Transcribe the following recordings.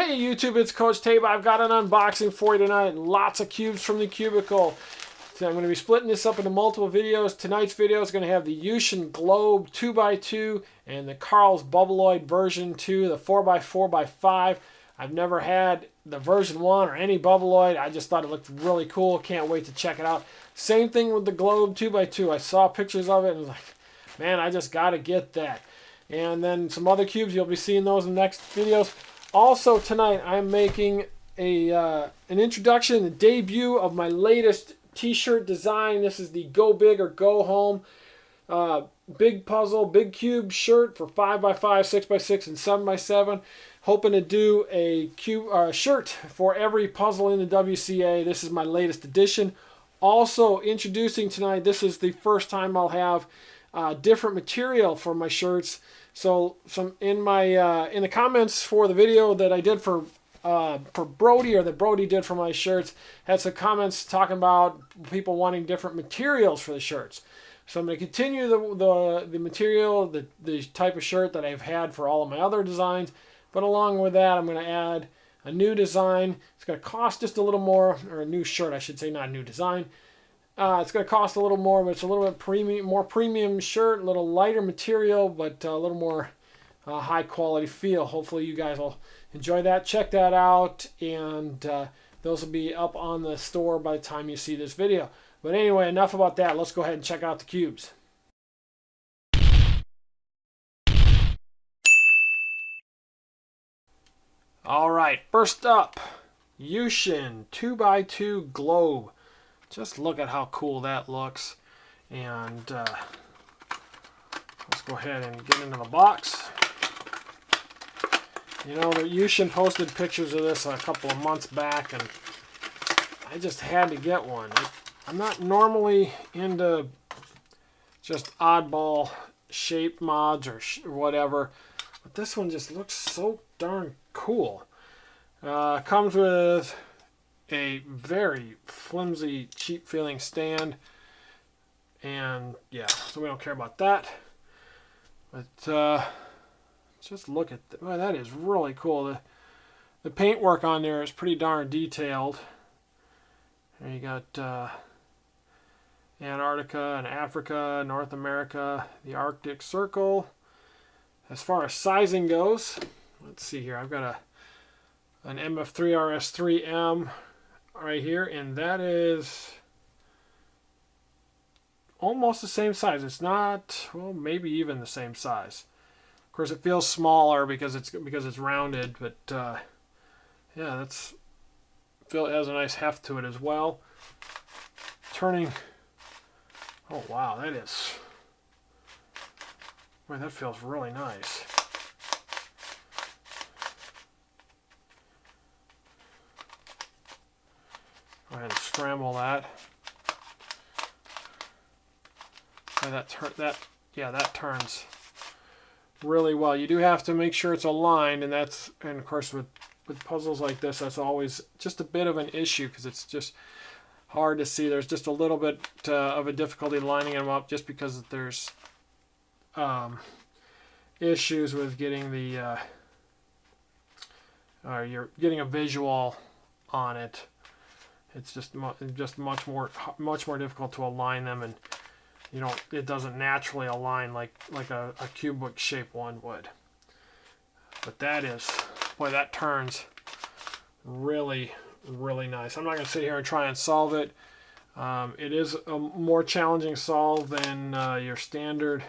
Hey YouTube, it's Coach Tabe. I've got an unboxing for you tonight. Lots of cubes from the cubicle. So I'm going to be splitting this up into multiple videos. Tonight's video is going to have the Yuxin Globe 2x2 and the Carl's Bubbloid version 2, the 4x4x5. I've never had the version 1 or any Bubbloid. I just thought it looked really cool. Can't wait to check it out. Same thing with the Globe 2x2. I saw pictures of it and was like, man, I just got to get that. And then some other cubes. You'll be seeing those in the next videos. Also tonight I'm making an introduction, the debut of my latest t-shirt design. This is the Go Big or Go Home big puzzle, big cube shirt for 5x5, 6x6, and 7x7. Hoping to do a shirt for every puzzle in the WCA. This is my latest edition. Also introducing tonight, this is the first time I'll have different material for my shirts. So some in the comments for the video that I did for Brody, or that Brody did for my shirts, had some comments talking about people wanting different materials for the shirts. So I'm going to continue the material, the type of shirt that I've had for all of my other designs, but along with that I'm going to add a new design. It's going to cost just a little more, or a new shirt I should say, not a new design. It's going to cost a little more, but it's a little bit more premium shirt, a little lighter material, but a little more high quality feel. Hopefully you guys will enjoy that. Check that out, and those will be up on the store by the time you see this video. But anyway, enough about that. Let's go ahead and check out the cubes. Alright, first up, Yuxin 2x2 Globe. Just look at how cool that looks. And let's go ahead and get into the box. You know, the Yuxin posted pictures of this a couple of months back, and I just had to get one. I'm not normally into just oddball shape mods or whatever, but this one just looks so darn cool. Comes with a very flimsy, cheap feeling stand, and yeah, so we don't care about that. But just look at well, that is really cool. The paintwork on there is pretty darn detailed. There you got Antarctica and Africa, North America, the Arctic Circle. As far as sizing goes, let's see here. I've got an MF3RS3M right here, and that is almost the same size. It's not, well, maybe even the same size. Of course, it feels smaller because it's rounded, but yeah, it has a nice heft to it as well. Turning, oh wow, that is, boy, that feels really nice. Go ahead and scramble that. That turns really well. You do have to make sure it's aligned, and of course with puzzles like this, that's always just a bit of an issue because it's just hard to see. There's just a little bit of a difficulty lining them up, just because there's issues with getting you're getting a visual on it. It's just much more difficult to align them, and it doesn't naturally align like a cubic shape one would. But that is, boy, that turns really, really nice. I'm not going to sit here and try and solve it. It is a more challenging solve than your standard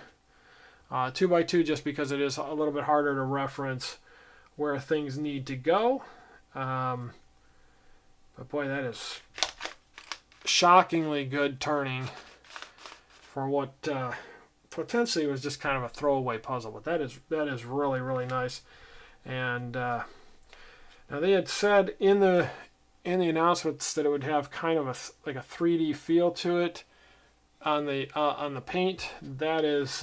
2x2, just because it is a little bit harder to reference where things need to go. But boy, that is shockingly good turning for what potentially was just kind of a throwaway puzzle. But that is really, really nice. And now they had said in the announcements that it would have kind of like a 3D feel to it on the paint. That is,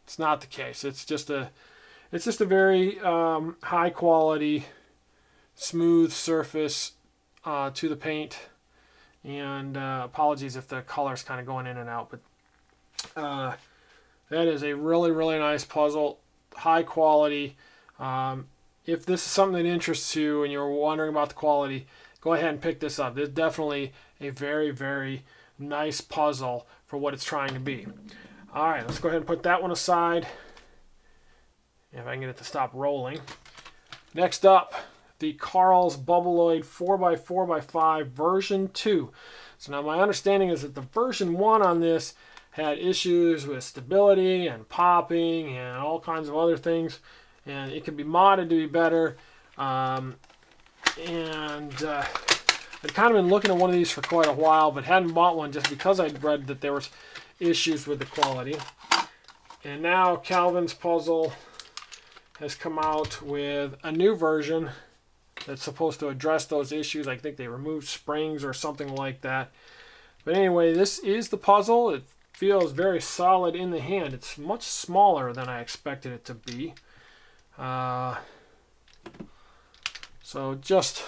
it's not the case. It's just a very high quality, smooth surface to the paint. And apologies if the color's kind of going in and out, but that is a really, really nice puzzle, high quality. if this is something that interests you and you're wondering about the quality, go ahead and pick this up. It's definitely a very, very nice puzzle for what it's trying to be. All right, let's go ahead and put that one aside. If I can get it to stop rolling. Next up, the Carl's Bubbloid 4x4x5 version 2. So now my understanding is that the version 1 on this had issues with stability and popping and all kinds of other things, and it can be modded to be better. I've kind of been looking at one of these for quite a while, but hadn't bought one just because I'd read that there was issues with the quality. And now Calvin's Puzzle has come out with a new version that's supposed to address those issues. I think they removed springs or something like that. But anyway, this is the puzzle. It feels very solid in the hand. It's much smaller than I expected it to be. So just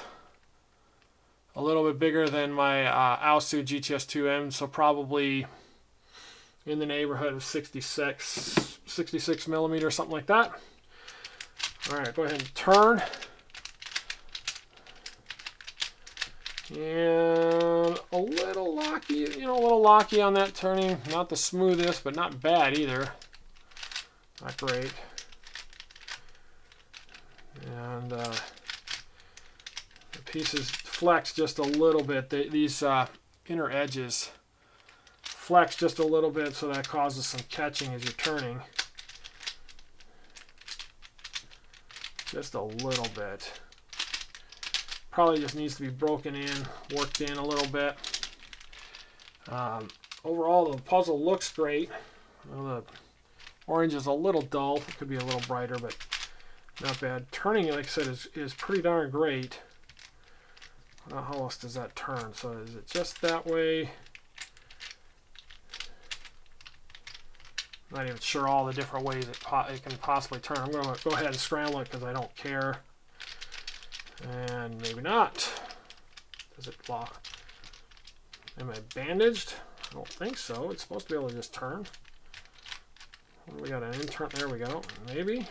a little bit bigger than my Aosu GTS-2M, so probably in the neighborhood of 66 millimeter, something like that. All right, go ahead and turn. And a little locky, a little locky on that turning. Not the smoothest, but not bad either. Not great. And the pieces flex just a little bit. These inner edges flex just a little bit, so that causes some catching as you're turning. Just a little bit. Probably just needs to be broken in, worked in a little bit. Overall, the puzzle looks great. Well, the orange is a little dull. It could be a little brighter, but not bad. Turning, like I said, is pretty darn great. How else does that turn? So is it just that way? Not even sure all the different ways it can possibly turn. I'm going to go ahead and scramble it because I don't care. And maybe not. Does it lock? Am I bandaged? I don't think so. It's supposed to be able to just turn. We got an intern. There we go. Maybe.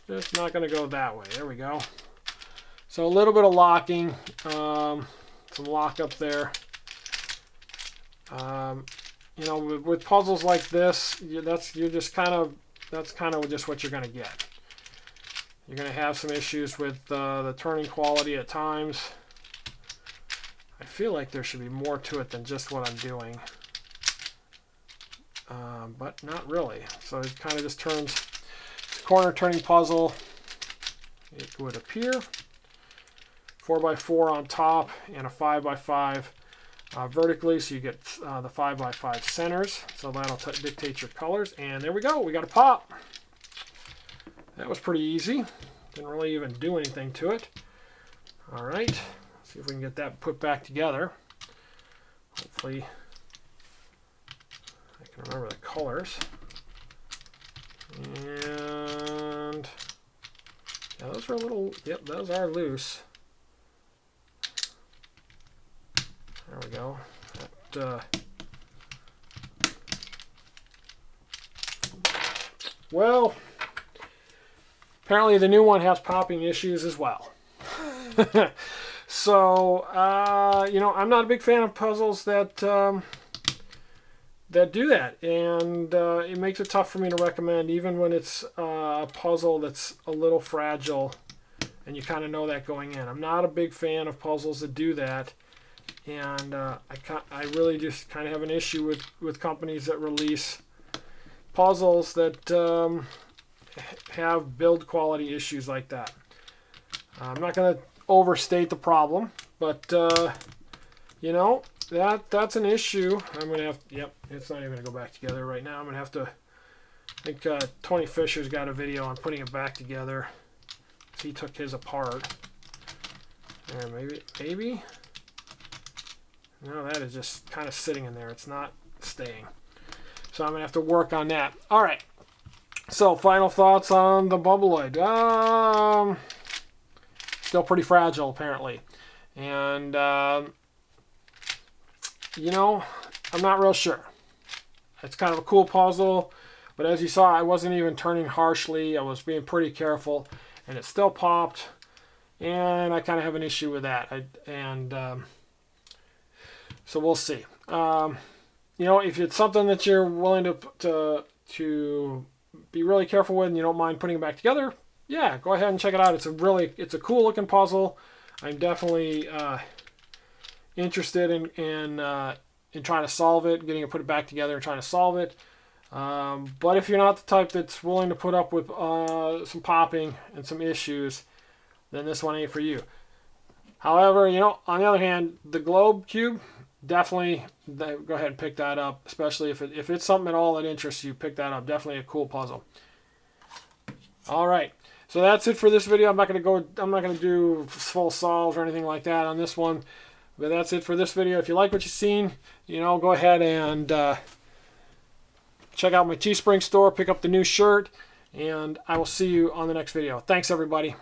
Just not going to go that way. There we go. So a little bit of locking. Some lock up there. With puzzles like this, that's kind of just what you're going to get. You're going to have some issues with the turning quality at times. I feel like there should be more to it than just what I'm doing. But not really. So it kind of just turns, corner turning puzzle, it would appear. 4x4 on top and a 5x5 vertically, so you get the 5x5 centers. So that'll dictate your colors. And there we go. We got a pop. That was pretty easy. Didn't really even do anything to it. All right. See if we can get that put back together. Hopefully I can remember the colors. And yeah, those are a little, yep, those are loose. There we go. Well, apparently the new one has popping issues as well. So, I'm not a big fan of puzzles that do that, and it makes it tough for me to recommend, even when it's a puzzle that's a little fragile, and you kind of know that going in. I'm not a big fan of puzzles that do that, and I really just kind of have an issue with companies that release puzzles that have build quality issues like that. I'm not going to overstate the problem, but that's an issue. I'm going to have, yep, it's not even going to go back together right now. I'm going to have to, I think Tony Fisher's got a video on putting it back together. He took his apart. And maybe. No, that is just kind of sitting in there. It's not staying. So I'm going to have to work on that. All right. So final thoughts on the Bubbloid. Still pretty fragile, apparently. And, I'm not real sure. It's kind of a cool puzzle. But as you saw, I wasn't even turning harshly. I was being pretty careful, and it still popped. And I kind of have an issue with that. So we'll see. You know, if it's something that you're willing to be really careful with and you don't mind putting it back together, yeah, go ahead and check it out. It's a cool looking puzzle. I'm definitely interested in trying to solve it, getting it put it back together and trying to solve it. But if you're not the type that's willing to put up with some popping and some issues, then this one ain't for you. However, you know, on the other hand, the globe cube, definitely go ahead and pick that up, especially if it's something at all that interests you. Pick that up. Definitely a cool puzzle. All right, so that's it for this video. I'm not going to do full solves or anything like that on this one, but that's it for this video. If you like what you've seen, you know, go ahead and check out my Teespring store, pick up the new shirt, and I will see you on the next video. Thanks, everybody.